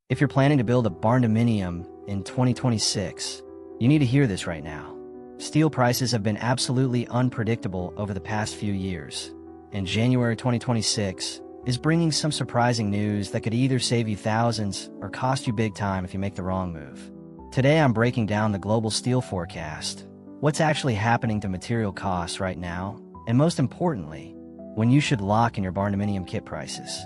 If you're planning to build a Barndominium in 2026, you need to hear this right now. Steel prices have been absolutely unpredictable over the past few years, and January 2026 is bringing some surprising news that could either save you thousands or cost you big time if you make the wrong move. Today I'm breaking down the global steel forecast, what's actually happening to material costs right now, and most importantly, when you should lock in your Barndominium kit prices.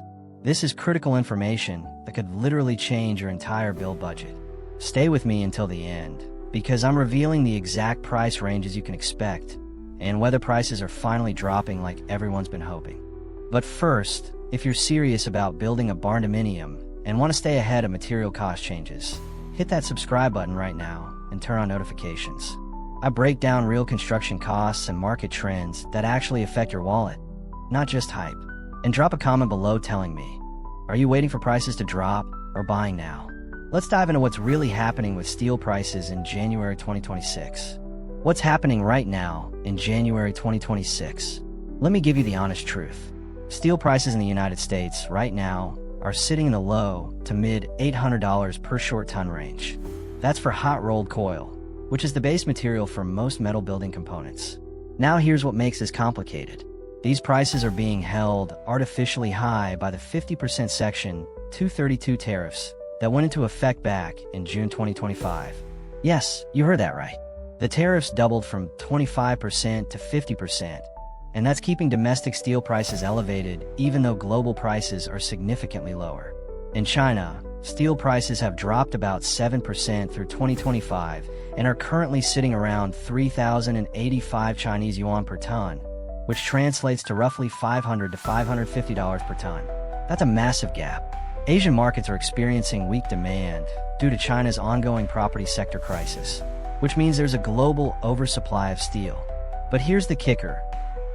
This is critical information that could literally change your entire build budget. Stay with me until the end, because I'm revealing the exact price ranges you can expect, and whether prices are finally dropping like everyone's been hoping. But first, if you're serious about building a Barndominium and want to stay ahead of material cost changes, hit that subscribe button right now and turn on notifications. I break down real construction costs and market trends that actually affect your wallet, not just hype. And drop a comment below telling me, are you waiting for prices to drop or buying now? Let's dive into what's really happening with steel prices in January 2026. What's happening right now in January 2026? Let me give you the honest truth. Steel prices in the United States right now are sitting in the low to mid $800 per short ton range. That's for hot rolled coil, which is the base material for most metal building components. Now here's what makes this complicated. These prices are being held artificially high by the 50% Section 232 tariffs that went into effect back in June 2025. Yes, you heard that right. The tariffs doubled from 25% to 50%, and that's keeping domestic steel prices elevated even though global prices are significantly lower. In China, steel prices have dropped about 7% through 2025 and are currently sitting around 3,085 Chinese yuan per ton, which translates to roughly $500 to $550 per ton. That's a massive gap. Asian markets are experiencing weak demand due to China's ongoing property sector crisis, which means there's a global oversupply of steel. But here's the kicker.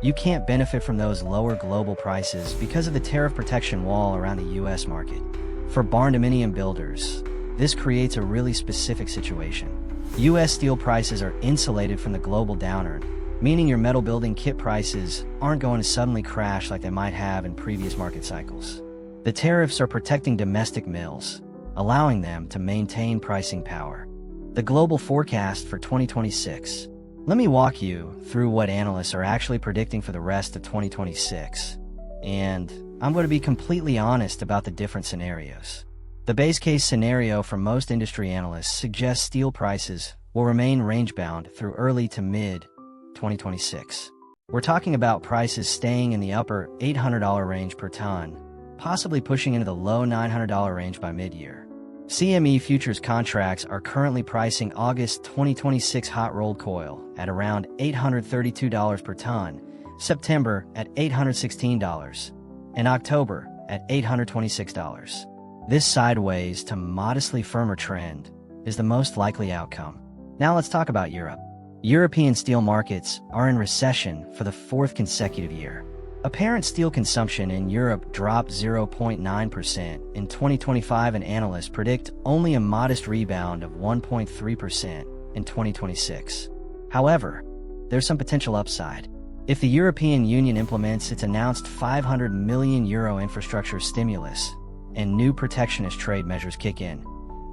You can't benefit from those lower global prices because of the tariff protection wall around the US market. For Barndominium builders, this creates a really specific situation. US steel prices are insulated from the global downturn, meaning your metal building kit prices aren't going to suddenly crash like they might have in previous market cycles. The tariffs are protecting domestic mills, allowing them to maintain pricing power. The global forecast for 2026. Let me walk you through what analysts are actually predicting for the rest of 2026. And I'm going to be completely honest about the different scenarios. The base case scenario for most industry analysts suggests steel prices will remain range-bound through early to mid 2026. We're talking about prices staying in the upper $800 range per ton, possibly pushing into the low $900 range by mid-year. CME futures contracts are currently pricing August 2026 hot rolled coil at around $832 per ton, September at $816, and October at $826. This sideways to modestly firmer trend is the most likely outcome. Now let's talk about Europe. European steel markets are in recession for the fourth consecutive year. Apparent steel consumption in Europe dropped 0.9% in 2025, and analysts predict only a modest rebound of 1.3% in 2026. However, there's some potential upside. If the European Union implements its announced €500 million infrastructure stimulus and new protectionist trade measures kick in,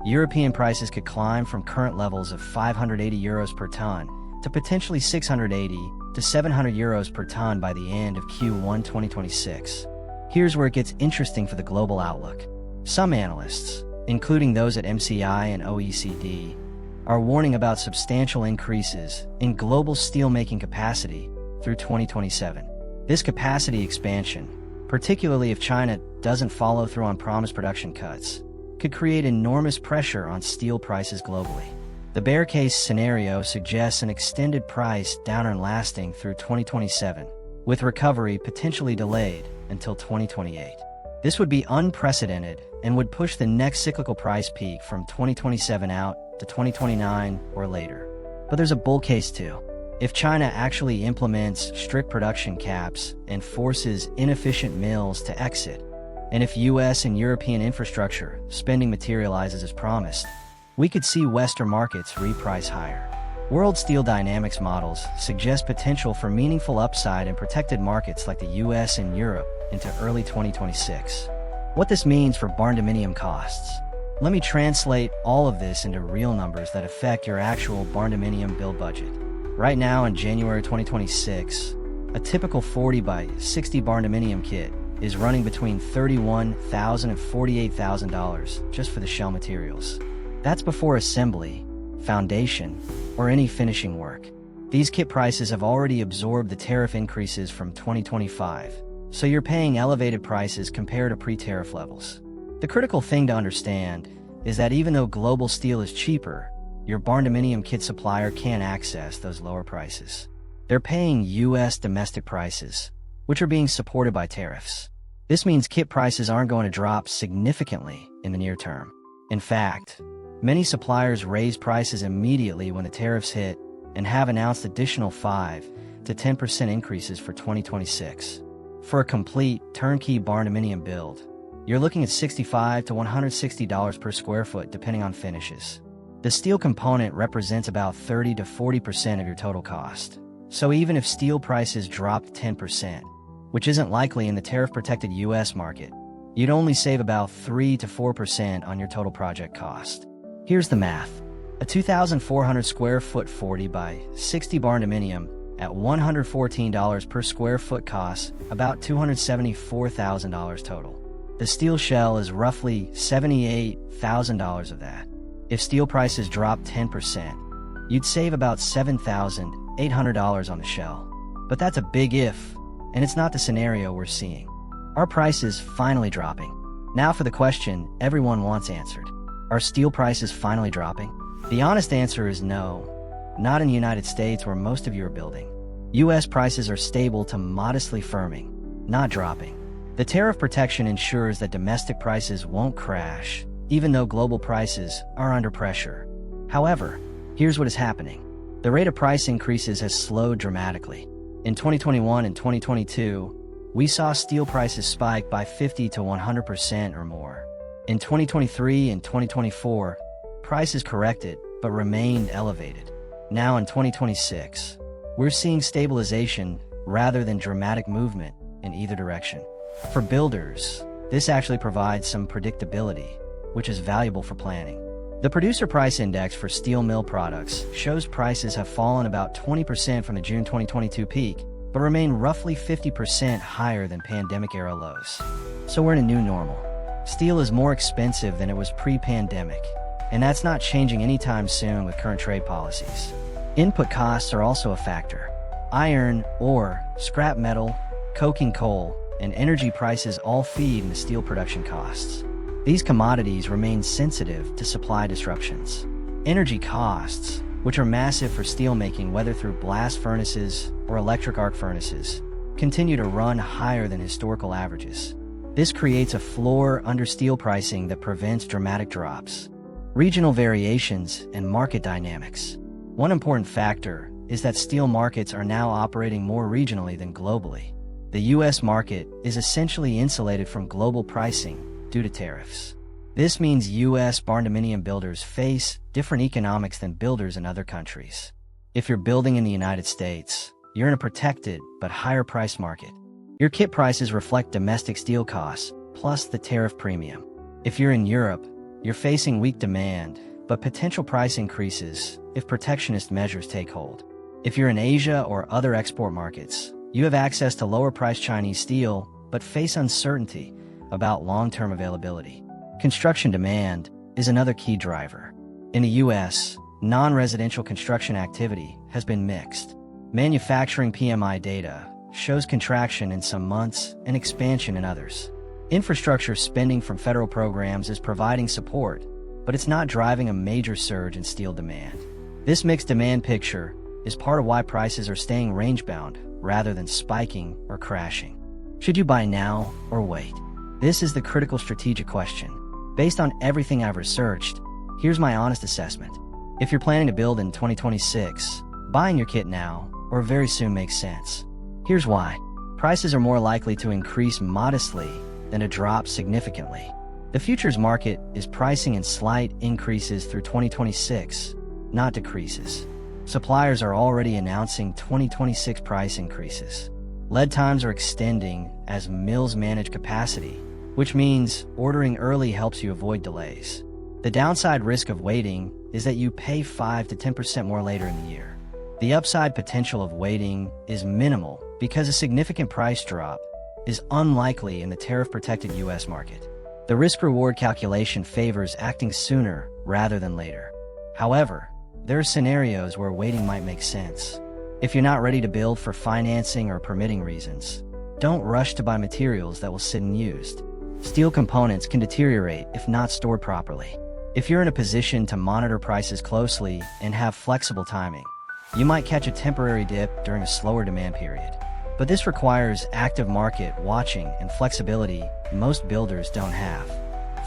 European prices could climb from current levels of €580 per ton to potentially €680 to €700 per ton by the end of Q1 2026. Here's where it gets interesting for the global outlook. Some analysts, including those at MCI and OECD, are warning about substantial increases in global steelmaking capacity through 2027. This capacity expansion, particularly if China doesn't follow through on promised production cuts, could create enormous pressure on steel prices globally. The bear case scenario suggests an extended price downturn lasting through 2027, with recovery potentially delayed until 2028. This would be unprecedented and would push the next cyclical price peak from 2027 out to 2029 or later. But there's a bull case too. If China actually implements strict production caps and forces inefficient mills to exit, and if US and European infrastructure spending materializes as promised, we could see Western markets reprice higher. World Steel Dynamics models suggest potential for meaningful upside in protected markets like the US and Europe into early 2026. What this means for Barndominium costs. Let me translate all of this into real numbers that affect your actual Barndominium build budget. Right now in January 2026, a typical 40 by 60 Barndominium kit is running between $31,000 and $48,000 just for the shell materials. That's before assembly, foundation, or any finishing work. These kit prices have already absorbed the tariff increases from 2025, so you're paying elevated prices compared to pre-tariff levels. The critical thing to understand is that even though global steel is cheaper, your Barndominium kit supplier can't access those lower prices. They're paying U.S. domestic prices, which are being supported by tariffs. This means kit prices aren't going to drop significantly in the near term. In fact, many suppliers raise prices immediately when the tariffs hit and have announced additional 5 to 10% increases for 2026. For a complete turnkey Barndominium build, you're looking at $65 to $160 per square foot depending on finishes. The steel component represents about 30 to 40% of your total cost. So even if steel prices dropped 10%, which isn't likely in the tariff-protected U.S. market, you'd only save about 3 to 4% on your total project cost. Here's the math. A 2,400 square foot 40 by 60 Barndominium at $114 per square foot costs about $274,000 total. The steel shell is roughly $78,000 of that. If steel prices drop 10%, you'd save about $7,800 on the shell. But that's a big if, and it's not the scenario we're seeing. Our prices finally dropping. Now for the question everyone wants answered. Are steel prices finally dropping? The honest answer is no. Not in the United States where most of you are building. U.S. prices are stable to modestly firming, not dropping. The tariff protection ensures that domestic prices won't crash, even though global prices are under pressure. However, here's what is happening. The rate of price increases has slowed dramatically. In 2021 and 2022, we saw steel prices spike by 50 to 100% or more. In 2023 and 2024, prices corrected but remained elevated. Now in 2026, we're seeing stabilization rather than dramatic movement in either direction. For builders, this actually provides some predictability, which is valuable for planning. The Producer Price Index for steel mill products shows prices have fallen about 20% from the June 2022 peak, but remain roughly 50% higher than pandemic-era lows. So we're in a new normal. Steel is more expensive than it was pre-pandemic, and that's not changing anytime soon with current trade policies. Input costs are also a factor. Iron, ore, scrap metal, coking coal, and energy prices all feed into steel production costs. These commodities remain sensitive to supply disruptions. Energy costs, which are massive for steelmaking whether through blast furnaces or electric arc furnaces, continue to run higher than historical averages. This creates a floor under steel pricing that prevents dramatic drops. Regional variations and market dynamics. One important factor is that steel markets are now operating more regionally than globally. The U.S. market is essentially insulated from global pricing due to tariffs. This means U.S. Barndominium builders face different economics than builders in other countries. If you're building in the United States, you're in a protected but higher price market. Your kit prices reflect domestic steel costs plus the tariff premium. If you're in Europe, you're facing weak demand but potential price increases if protectionist measures take hold. If you're in Asia or other export markets, you have access to lower-priced Chinese steel but face uncertainty about long-term availability. Construction demand is another key driver. In the U.S., non-residential construction activity has been mixed. Manufacturing PMI data shows contraction in some months and expansion in others. Infrastructure spending from federal programs is providing support, but it's not driving a major surge in steel demand. This mixed demand picture is part of why prices are staying range-bound rather than spiking or crashing. Should you buy now or wait? This is the critical strategic question. Based on everything I've researched, here's my honest assessment. If you're planning to build in 2026, buying your kit now or very soon makes sense. Here's why. Prices are more likely to increase modestly than to drop significantly. The futures market is pricing in slight increases through 2026, not decreases. Suppliers are already announcing 2026 price increases. Lead times are extending as mills manage capacity, which means ordering early helps you avoid delays. The downside risk of waiting is that you pay 5 to 10% more later in the year. The upside potential of waiting is minimal because a significant price drop is unlikely in the tariff-protected U.S. market. The risk-reward calculation favors acting sooner rather than later. However, there are scenarios where waiting might make sense. If you're not ready to build for financing or permitting reasons, don't rush to buy materials that will sit unused. Steel components can deteriorate if not stored properly. If you're in a position to monitor prices closely and have flexible timing, you might catch a temporary dip during a slower demand period. But this requires active market watching and flexibility most builders don't have.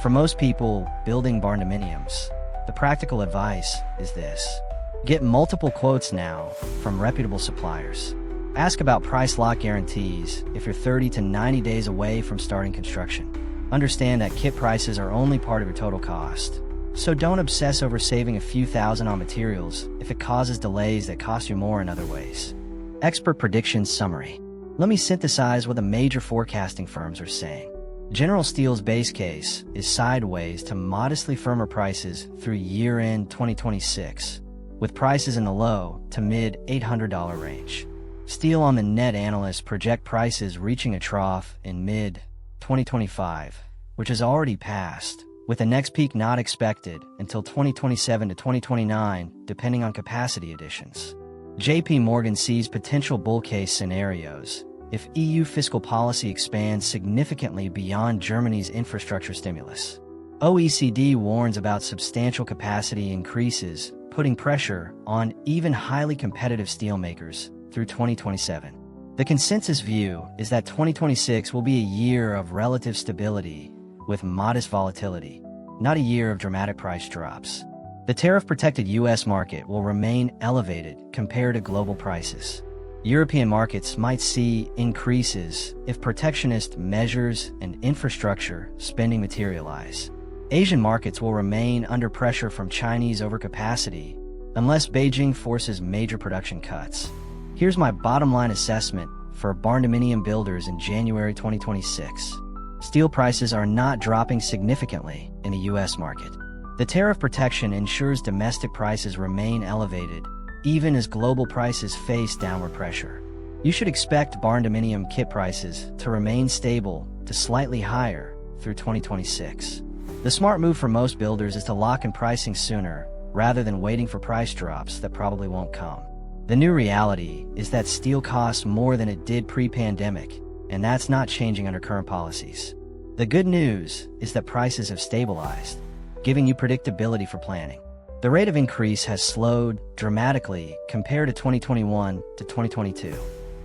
For most people building barndominiums, the practical advice is this: get multiple quotes now from reputable suppliers. Ask about price lock guarantees if you're 30 to 90 days away from starting construction. Understand that kit prices are only part of your total cost, so don't obsess over saving a few thousand on materials if it causes delays that cost you more in other ways. Expert predictions summary. Let me synthesize what the major forecasting firms are saying. General Steel's base case is sideways to modestly firmer prices through year-end 2026, with prices in the low to mid $800 range. Steel on the Net analysts project prices reaching a trough in mid-2025, which has already passed, with the next peak not expected until 2027 to 2029, depending on capacity additions. JP Morgan sees potential bull case scenarios if EU fiscal policy expands significantly beyond Germany's infrastructure stimulus. OECD warns about substantial capacity increases, putting pressure on even highly competitive steelmakers through 2027. The consensus view is that 2026 will be a year of relative stability with modest volatility, not a year of dramatic price drops. The tariff-protected U.S. market will remain elevated compared to global prices. European markets might see increases if protectionist measures and infrastructure spending materialize. Asian markets will remain under pressure from Chinese overcapacity unless Beijing forces major production cuts. Here's my bottom-line assessment for barndominium builders in January 2026. Steel prices are not dropping significantly in the U.S. market. The tariff protection ensures domestic prices remain elevated, even as global prices face downward pressure. You should expect barndominium kit prices to remain stable to slightly higher through 2026. The smart move for most builders is to lock in pricing sooner, rather than waiting for price drops that probably won't come. The new reality is that steel costs more than it did pre-pandemic, and that's not changing under current policies. The good news is that prices have stabilized, giving you predictability for planning. The rate of increase has slowed dramatically compared to 2021 to 2022.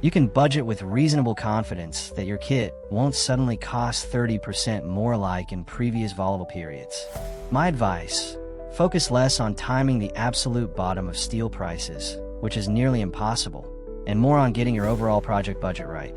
You can budget with reasonable confidence that your kit won't suddenly cost 30% more like in previous volatile periods. My advice: focus less on timing the absolute bottom of steel prices, which is nearly impossible, and more on getting your overall project budget right,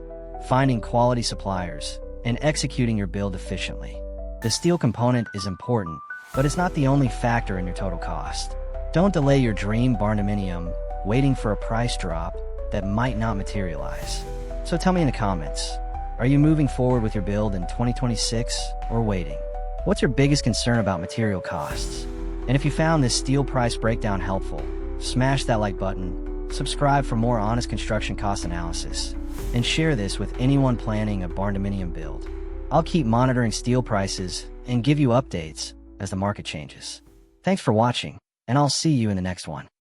finding quality suppliers, and executing your build efficiently. The steel component is important, but it's not the only factor in your total cost. Don't delay your dream barndominium waiting for a price drop that might not materialize. So tell me in the comments, are you moving forward with your build in 2026 or waiting? What's your biggest concern about material costs? And if you found this steel price breakdown helpful, smash that like button, subscribe for more honest construction cost analysis, and share this with anyone planning a barndominium build. I'll keep monitoring steel prices and give you updates as the market changes. Thanks for watching, and I'll see you in the next one.